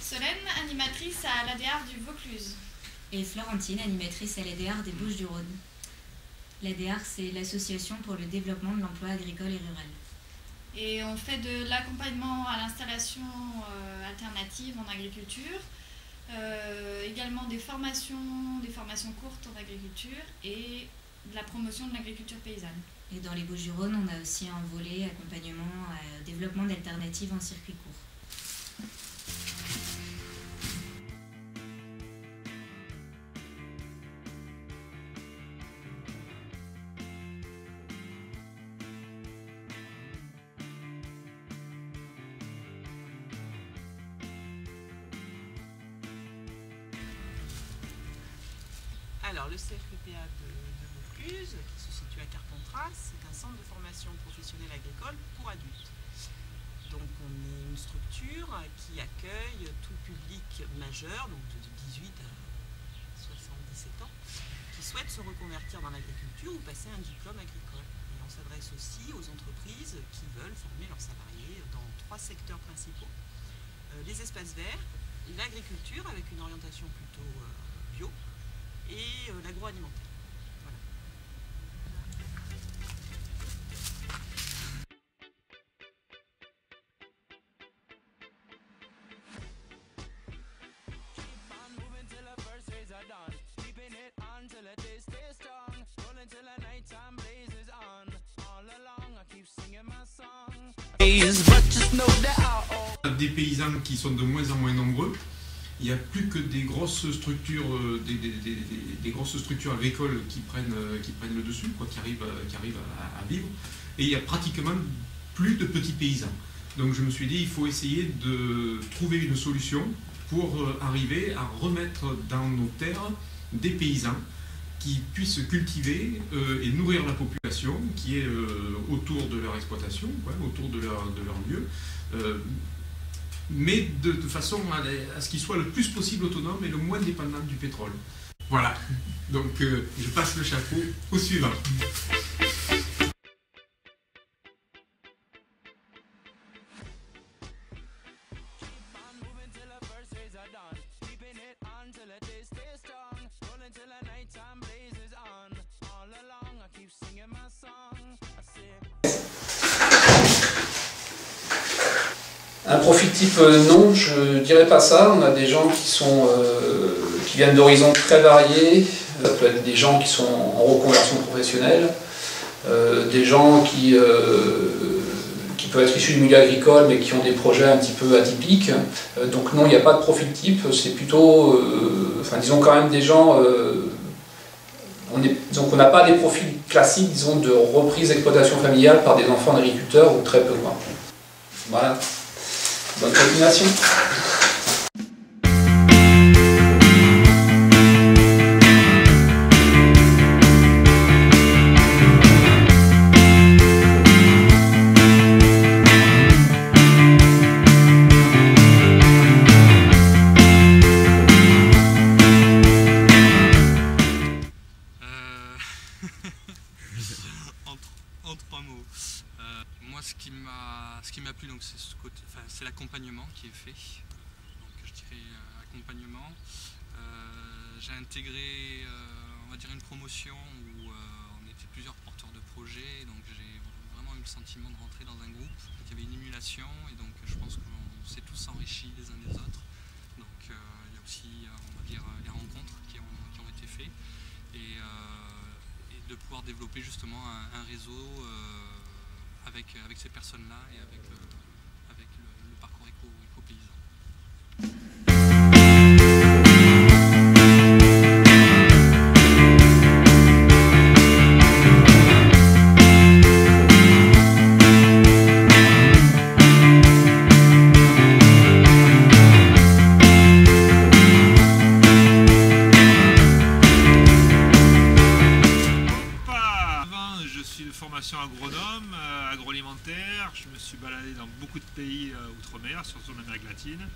Solène, animatrice à l'ADR du Vaucluse. Et Florentine, animatrice à l'ADR des Bouches-du-Rhône. L'ADR, c'est l'Association pour le développement de l'emploi agricole et rural. Et on fait de l'accompagnement à l'installation alternative en agriculture, également des formations courtes en agriculture et de la promotion de l'agriculture paysanne. Et dans les Bouches-du-Rhône, on a aussi un volet accompagnement à développement d'alternatives en circuit court. Alors, le CFPPA de Vaucluse, qui se situe à Carpentras, c'est un centre de formation professionnelle agricole pour adultes. Donc, on est une structure qui accueille tout public majeur, donc de 18 à 77 ans, qui souhaite se reconvertir dans l'agriculture ou passer un diplôme agricole. Et on s'adresse aussi aux entreprises qui veulent former leurs salariés dans 3 secteurs principaux. Les espaces verts, l'agriculture avec une orientation plutôt bio, et l'agroalimentaire. Voilà. Des paysans qui sont de moins en moins nombreux. Il n'y a plus que des grosses structures, des grosses structures agricoles qui prennent le dessus, quoi, qui arrivent à vivre. Et il n'y a pratiquement plus de petits paysans. Donc je me suis dit, il faut essayer de trouver une solution pour arriver à remettre dans nos terres des paysans qui puissent cultiver et nourrir la population qui est autour de leur exploitation, quoi, autour de leur lieu. Mais de façon à ce qu'il soit le plus possible autonome et le moins dépendant du pétrole. Voilà, donc je passe le chapeau au suivant. Un profil type, non, je dirais pas ça. On a des gens qui viennent d'horizons très variés. Ça peut être des gens qui sont en reconversion professionnelle, des gens qui peuvent être issus du milieu agricole mais qui ont des projets un petit peu atypiques. Donc non, il n'y a pas de profil type. C'est plutôt, disons quand même des gens. Donc on n'a pas des profils classiques, disons, de reprise d'exploitation familiale par des enfants d'agriculteurs ou très peu. Voilà. Bonne continuation. En 3 mots. Moi, ce qui m'a plu, donc c'est l'accompagnement qui est fait. Donc, je dirais accompagnement. J'ai intégré, on va dire, une promotion où on était plusieurs porteurs de projets. Donc, j'ai vraiment eu le sentiment de rentrer dans un groupe. Il y avait une émulation et donc je pense qu'on s'est tous enrichis les uns des autres. Donc, il y a aussi, on va dire, les rencontres qui ont été faites. Et de pouvoir développer justement un réseau avec ces personnes-là et avec le parcours éco-paysan. Formation agronome, agroalimentaire. Je me suis baladé dans beaucoup de pays outre-mer, surtout en Amérique latine.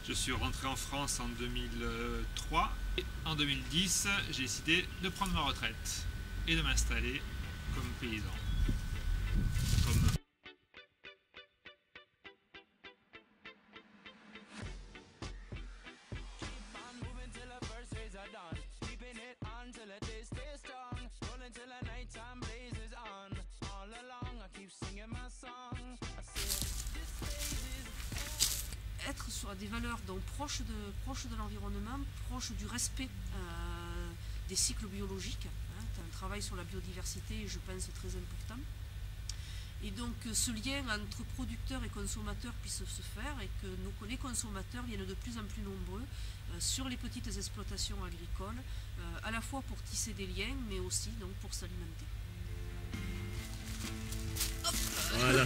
Je suis rentré en France en 2003 et en 2010, j'ai décidé de prendre ma retraite et de m'installer comme paysan. soit des valeurs donc proches de l'environnement, proches du respect des cycles biologiques. Un travail sur la biodiversité, je pense, très important. Et donc ce lien entre producteurs et consommateurs puisse se faire et que les consommateurs viennent de plus en plus nombreux sur les petites exploitations agricoles, à la fois pour tisser des liens, mais aussi donc, pour s'alimenter. Voilà.